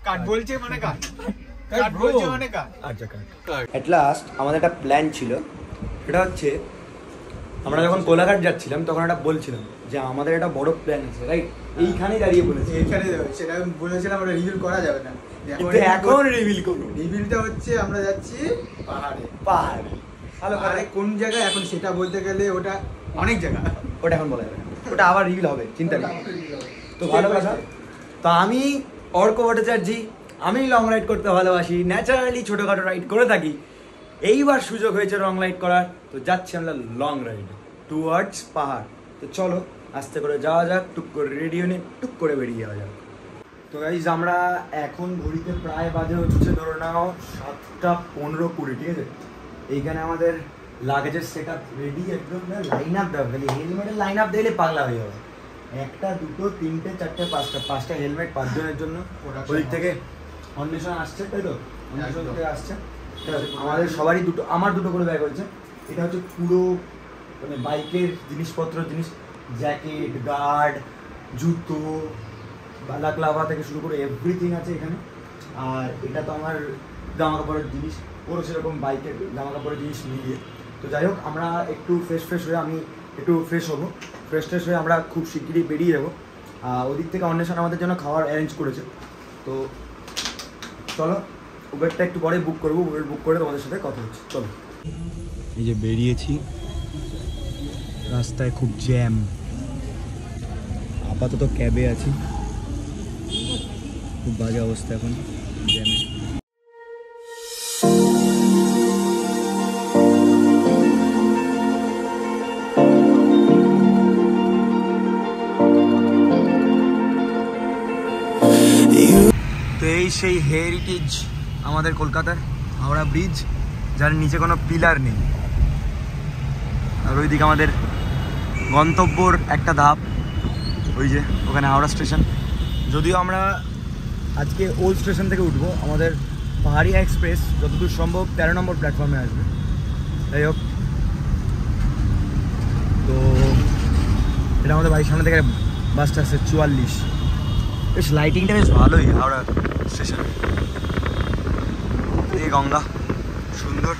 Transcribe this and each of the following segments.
কাট বলছে মানে কাট বলছে মানে কাট। আচ্ছা কাট। এট লাস্ট আমাদের একটা প্ল্যান ছিল, সেটা হচ্ছে আমরা যখন কোলাঘাট যাচ্ছিলাম তখন একটা বলছিলাম যে আমাদের একটা বড় প্ল্যান আছে, রাইট? এইখানেই দাঁড়িয়ে বলেছি, এইখানে সেটা বলেছিলাম, আমরা রিভিল করা যাবে না, এখন রিভিল করবো। রিভিলটা হচ্ছে আমরা যাচ্ছি পাহাড়ে। ভালো আরে কোন জায়গায় এখন সেটা বলতে গেলে ওটা অনেক জায়গা, ওটা এখন বলা যাবে না, ওটা আবার রিভিল হবে, চিন্তা নেই। তো ভালো কথা। তো আমি অর্ক ভট্টাচার্যি, আমি লং রাইড করতে ভালোবাসি, ন্যাচারালি ছোটোখাটো রাইড করে থাকি। এইবার সুযোগ হয়েছে লং রাইড করার, তো যাচ্ছি আমরা লং রাইড টুয়ার্ডস পাহাড়। তো চলো আস্তে করে যাওয়া যাক, টুক করে রেডি হয়ে টুক করে বেরিয়ে যাওয়া যাক। তো গাইজ আমরা এখন ঘড়িতে প্রায় বাজে হচ্ছে ধরে নাও 7:15-20, ঠিক আছে? এইখানে আমাদের লাগেজের সেট আপ রেডি, একদম লাইন আপ দেওয়া, খালি হেলমেটের লাইন আপ দিলে পাগলা হয়ে যাবে। 1, 2, 3, 4, 5টা হেলমেট 5 জনের জন্য। ওদিক থেকে অন্বেষণ আসছে, তাই তো? অন্বেষণ থেকে আসছে, ঠিক আছে? আমাদের সবারই দুটো, আমার দুটো করে ব্যাগ হয়েছে। এটা হচ্ছে পুরো মানে বাইকের জিনিসপত্র, জ্যাকেট, গার্ড, জুতো, বালাক্লাভা থেকে শুরু করে এভরিথিং আছে এখানে। আর এটা তো আমার জামা কাপড়ের জিনিস, পুরো সেরকম বাইকের জামা কাপড়ের জিনিস মিলিয়ে। তো যাই হোক, আমরা একটু ফ্রেশ হয়ে, আমি একটু ফ্রেশ হবো, ফ্রেশ হয়ে আমরা খুব শিগগিরই বেরিয়ে যাবো। ওদিক থেকে অন্বেষণ আমাদের জন্য খাবার অ্যারেঞ্জ করেছে। তো চলো উবেরটা একটু পরে বুক করবো, উবের বুক করে তোমাদের সাথে কথা হচ্ছে। চলো, এই যে বেরিয়েছি, রাস্তায় খুব জ্যাম, আপাতত ক্যাবে আছি, খুব বাজে অবস্থা এখন জ্যামে। তো এই সেই হেরিটেজ আমাদের কলকাতার হাওড়া ব্রিজ, যার নিচে কোনো পিলার নেই। আর ওইদিকে আমাদের গন্তব্যর একটা ধাপ, ওই যে ওখানে হাওড়া স্টেশন। যদিও আমরা আজকে ওল্ড স্টেশন থেকে উঠবো, আমাদের পাহাড়িয়া এক্সপ্রেস যতদূর সম্ভব 13 নম্বর প্ল্যাটফর্মে আসবে। যাই হোক, তো এটা আমাদের বাড়ির সামনে থেকে বাসটা আসছে 44। বেশ লাইটিংটা বেশ ভালোই হাওড়া স্টেশন, এই গঙ্গা সুন্দর।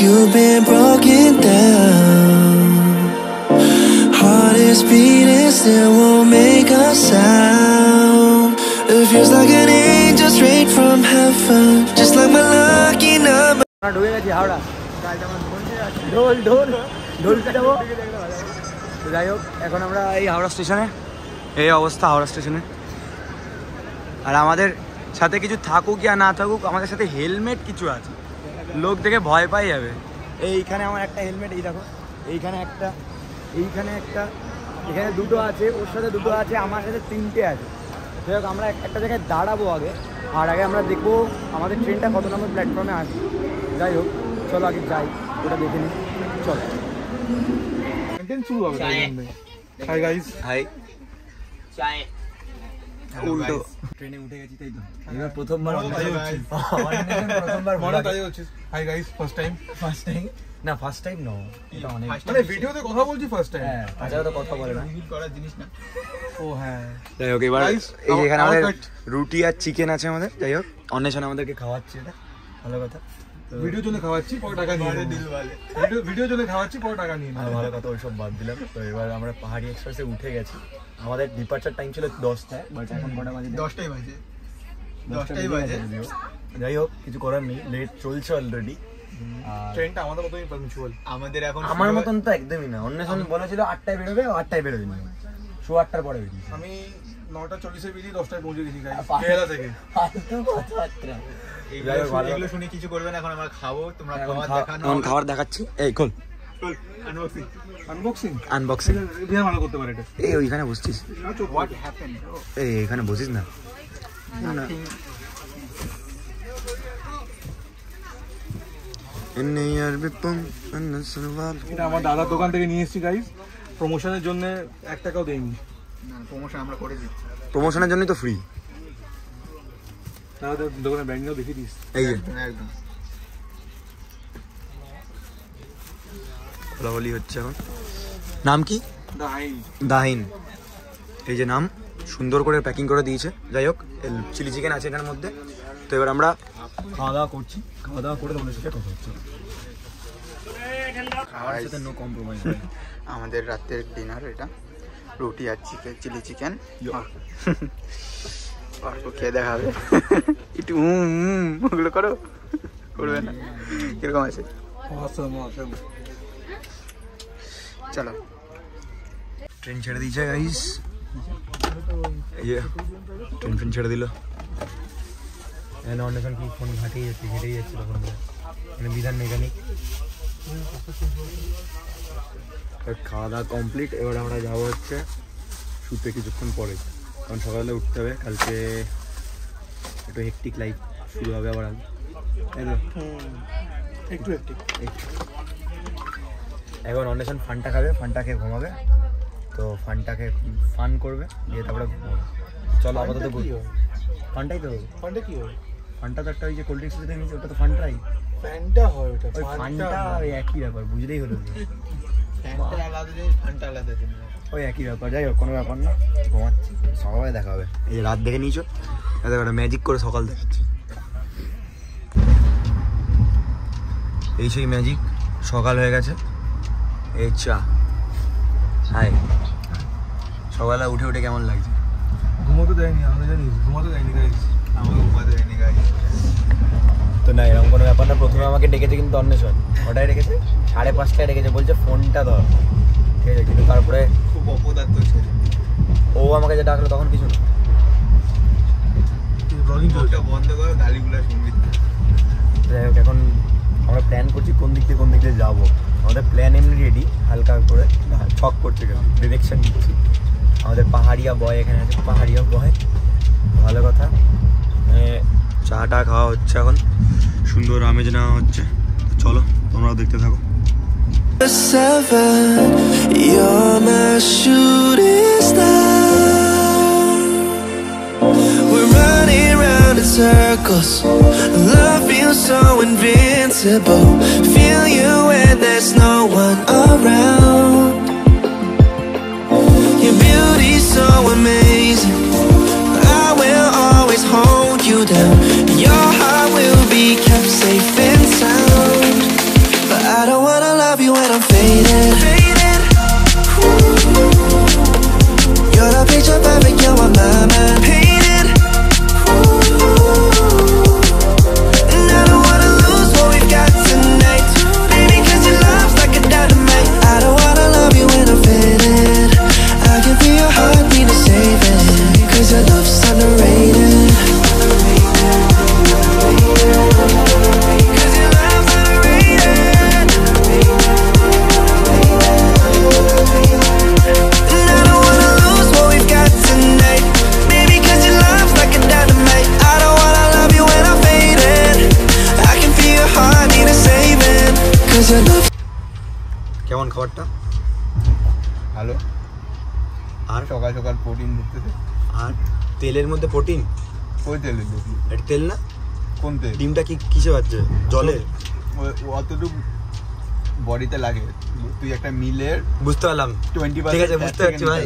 You've been broken down, heart is beating, still won't make a sound. It feels like an angel straight from heaven, just like my lucky number. ঢুকে গেছি হাওড়া, ঢোল ঢোল ঢোল যাবো। তো যাই হোক, এখন আমরা এই হাওড়া স্টেশনে, এই অবস্থা হাওড়া স্টেশনে। আর আমাদের সাথে কিছু থাকুক ইয়া না থাকুক, আমাদের সাথে হেলমেট কিছু আছে, লোক দেখে ভয় পাই যাবে। এইখানে আমার একটা হেলমেট, এই দেখো, এইখানে একটা, এইখানে একটা, এখানে দুটো আছে, ওর সাথে দুটো আছে, আমার সাথে 3টে আছে। যাই হোক, আমরা একটা জায়গায় দাঁড়াবো আগে, আর আগে আমরা দেখবো আমাদের ট্রেনটা কত নম্বর প্ল্যাটফর্মে আসবে। যাই হোক, চলো আগে যাই, ওটা দেখে নিই, চলো। Hi guys, hi. উল্টো ট্রেনে উঠে গেছি, তাই তো? এবার প্রথমবার হাই গাইস, ফার্স্ট টাইম না, ফার্স্ট টাইম না, এটা অনেক, মানে ভিডিওতে কথা বলছি ফার্স্ট টাইম। হ্যাঁ, তাছাড়া তো কথা বলে না, রিভিল করার জিনিস না। ও হ্যাঁ, যাই হোক, এবার এই যেখানে আমাদের রুটি আর চিকেন আছে আমাদের। যাই হোক, অন্বেষণ আমাদেরকে খাওয়াচ্ছে, এটা ভালো কথা। ভিডিওর জন্য খাওয়াচ্ছি, পরে টাকা নিয়ে ভিডিওর জন্য খাওয়াচ্ছি, পরে টাকা নিয়ে ভালো কথা, ওইসব বাদ দিলাম। তো এবার আমরা পাহাড়ি এক্সপ্রেসে উঠে গেছি। আমাদের ডিপার্চার টাইম ছিল 10টায়, বাট এখন কটা বাজে? 10টাই বাজে। যাই হোক, কিছু করার নেই, লেট চলছে অলরেডি। ট্রেনটা আমাদের মতনই পাঞ্চুয়াল, আমাদের এখন আমার মতন তো একদমই না। অন্বেষণ বলেছিল 8টায় বেরোবে, 8টায় বেরোবে না, 8টার পরে বেরিয়েছি। আমি 9:40-এ বেরিয়ে 10টায় পৌঁছে গেছি কেরালা থেকে। এগুলো শুনে কিছু করবে না, এখন আমরা খাবো, তোমরা খাবার দেখাচ্ছি। এই খোল, আনবক্সিং ভালো করতে পারে এটা। এই ওইখানে বসছিস, এই এখানে বসিস না। এটা আমার দাদার দোকান থেকে নিয়ে এসেছি গাইস, প্রমোশনের জন্য 1 টাকাও দেইনি। না, প্রমোশন আমরা করে দিই, প্রমোশনের জন্যই তো ফ্রি। দাদার দোকানের ব্র্যান্ডিংও দেখিয়ে দিস। এই যে একদম বলাবলি হচ্ছে এখন। নাম কি? দাহিন। দাহিন, এই যে নাম। সুন্দর করে প্যাকিং করে দিয়েছে। যাই হোক, চিলি চিকেন আছে এটার মধ্যে। তো এবার আমরা খাওয়া দাওয়া করছি, খাওয়া দাওয়া করে তোমাদের সাথে কথা হচ্ছে। খাওয়ার সাথে নো কম্প্রোমাইজ। আমাদের রাতের ডিনার এটা, রুটি আর চিলি চিকেন। অল্প খেয়ে দেখাবে, একটু ওগুলো করো, করবে না? কিরকম আছে? চলো, ট্রেন ছেড়ে দিয়েছে গাইস, এই যে ট্রেন ছেড়ে দিল। এখানে অনেকক্ষণ কি ফোন ঘাটেই যাচ্ছে তখন মানে বিধান মেকানিক। খাওয়া দাওয়া কমপ্লিট, এবার আমরা যাবো হচ্ছে শুতে কিছুক্ষণ পরে, কারণ সকালে উঠতে হবে। কালকে একটু হেকটিক লাইফ শুরু হবে আবার। একটু এখন অন্বেষণ ফানটা খাবে, ফানটা খেয়ে ঘুমাবে। তো ফানটাকে ফান করবে, দিয়ে তারপরে ঘুমাবে। চলো আপাতত ফানটাই তো, ফান্ডা কি হয়? ফানটা তো একটা ওই যে কোল্ড ড্রিঙ্কস যেটা নিয়েছে ওটা তো ফানটাই। ফ্যানটা হয় ওটা, ওই ফানটা ওই একই ব্যাপার, বুঝলেই হলো। ফ্যানটা আলাদা জিনিস, ফানটা আলাদা জিনিস, ওই একই ব্যাপার। যাই হোক, কোনো ব্যাপার না, ঘুমাচ্ছি, সকালে দেখা হবে। এই যে রাত দেখে নিয়েছো, দেখো একটা ম্যাজিক করে সকাল দেখাচ্ছি। এই সেই ম্যাজিক, সকাল হয়ে গেছে। এই চা, হাই। সকালে উঠে কেমন লাগছে? ঘুমোতে দেয়নি, আমরা জানিস, ঘুমোতে দেয়নি গাইস, আমাকে ঘুমাতে দেয়নি গাইস। তো না, এরকম কোনো ব্যাপার না। প্রথমে আমাকে ডেকেছে কিন্তু অন্বেষণ, ওটাই রেখেছে 5:30টায় ডেকেছে, বলছে ফোনটা ধর, ঠিক আছে। কিন্তু তারপরে খুব অপদার্থ ছেলে, ও আমাকে যে ডাকলো তখন কিছু না, ব্লগিংটা বন্ধ করো, গালিগুলো শুনবি। যাই হোক, এখন আমরা প্ল্যান করছি কোন দিক দিয়ে যাবো। আমাদের প্ল্যান এমনি রেডি, হালকা করে ছক করছে, কেন ডিরেকশন দিচ্ছি। আমাদের পাহাড়িয়া বয় এখানে আছে, পাহাড়িয়া বয়, ভালো কথা। চাটা খাওয়া হচ্ছে এখন, সুন্দর আমেজ নেওয়া হচ্ছে। চলো তোমরাও দেখতে থাকো। 7, you're my shooting star. We're running round in circles. Love feels so invincible. Feel you when there's no one around. Your beauty's so amazing. I will always hold you down. Your heart will be kept safe and sound. But I don't wanna love you when I'm faded. You're the picture perfect, you're on my mind. Painted. And I don't wanna lose what we've got tonight. Baby, 'cause your love's like a dynamite. I don't wanna love you when I'm faded. I can feel your heartbeat to save it. 'Cause your love's underrated. কেমন খাবারটা? ভালো। আর সকাল সকাল protein ঢুকতেছে। আর তেলের মধ্যে protein? ওই তেলের ঢুকলো। এটা তেল না? কোন তেল? ডিমটা কিসে বাজছে? জলে? অতটুকু বডিতে লাগে। তুই একটা মিলের, বুঝতে পারলাম, 20% ঠিক আছে, বুঝতে পারছি ভাই,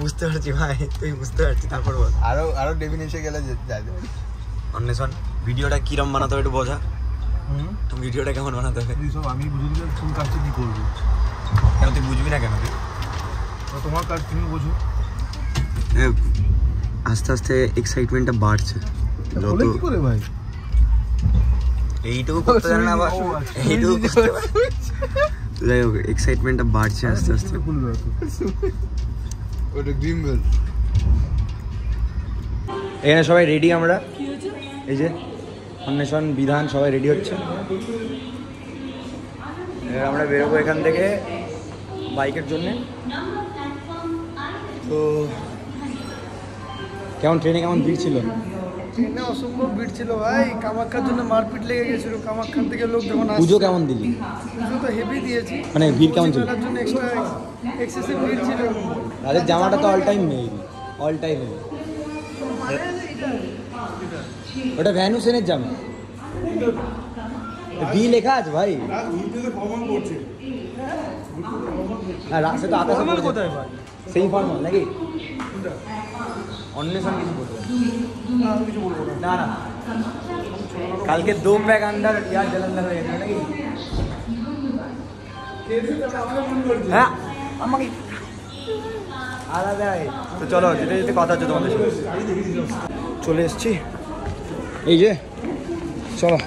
বুঝতে পারছি ভাই, তুই বুঝতে পারছি। তারপর বল, আরো ডেফিনেশন গেলে যাবে। অন্বেষণ, ভিডিওটা কিরম বানাতে হবে একটু বোঝা। ভিডিওটা কেমন বানাতে হবে? সব আমি বুঝে দিলে তুমি কাজটা কি করবি? কেন তুই বুঝবি না কেন? তুই তোমার কাজ তুমি বোঝো। আস্তে আস্তে এক্সাইটমেন্টটা বাড়ছে। যত কি করে ভাই এইটুকু করতে জানে না, আবার এইটুকু করতে পারে। যাই হোক, এক্সাইটমেন্টটা বাড়ছে আস্তে আস্তে। ওটা ড্রিম বেল। এখানে সবাই রেডি, আমরা এই যে অন্বেষণ, বিধান সবাই রেডি হচ্ছে। এবার আমরা বেরোবো এখান থেকে বাইকের জন্যে। তো কেমন ট্রেনে কেমন ভিড় ছিল? ট্রেনে অসম্ভব ভিড় ছিল ভাই, কামাখ্যার জন্য মারপিট লেগে গেছিল। কামাখ্যার থেকে লোক যখন পুজো কেমন দিলি? পুজো তো হেভি দিয়েছি, মানে ভিড় কেমন ছিল? মেলার জন্য এক্সট্রা এক্সেসিভ ভিড় ছিল। তাদের জামাটা তো অল টাইম নেই, অল টাইম নেই। ওটা ভ্যানু সেনের জামা, ভি লেখা আছে ভাই। আর রাস্তা তো আকাশে কোথায় ভাই? সেই ফর্মাল নাকি? অন্বেষণ কিছু বলবো না আমি কিছু বলবো না। না না কালকে 2 প্যাক আন্ডার ইয়ার জলন্দর হয়ে গেছে নাকি? হ্যাঁ আমাকে আলাদা। তো চলো যেতে যেতে কথা হচ্ছে তোমাদের সাথে। চলে এসছি এই যে, চলো।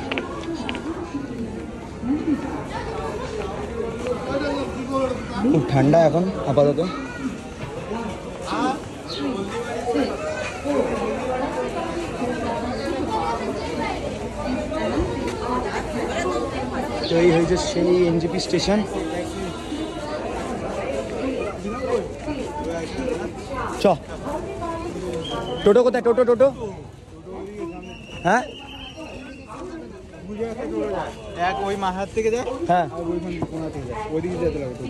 খুব ঠান্ডা এখন আপাতত। তো এই হয়েছে সেই এনজেপি স্টেশন। চ টোটো কোথায়? টোটো টোটো হ্যাঁ এক ওই মাহার থেকে যায়, হ্যাঁ আর ওইখান কোনা থেকে যায়, ওইদিকে যেতে লাগবে।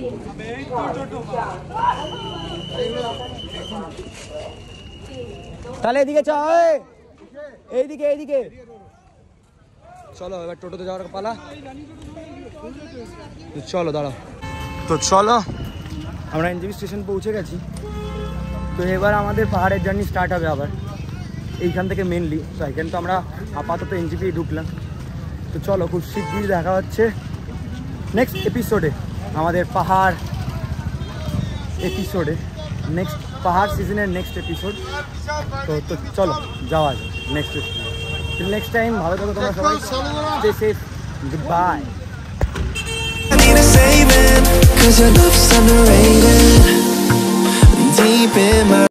তাহলে এদিকে চ, এইদিকে এইদিকে চলো। এবার টোটোতে যাওয়ার পালা। চলো দাঁড়াও। তো চলো আমরা এনজেপি স্টেশন পৌঁছে গেছি। তো এবার আমাদের পাহাড়ের জার্নি স্টার্ট হবে আবার এইখান থেকে মেনলি। তো এখানে তো আমরা আপাতত এনজেপি ঢুকলাম। তো চলো খুব শীঘ্রই দেখা হচ্ছে নেক্সট এপিসোডে, আমাদের পাহাড় এপিসোডে, নেক্সট পাহাড় সিজনের নেক্সট এপিসোড। তো চলো যাওয়া যায় নেক্সট এপিসোড। নেক্সট টাইম ভালো থাকো তোমরা সবাই, stay safe, good bye. I need a saving, 'cause your love's underrated. Deep in my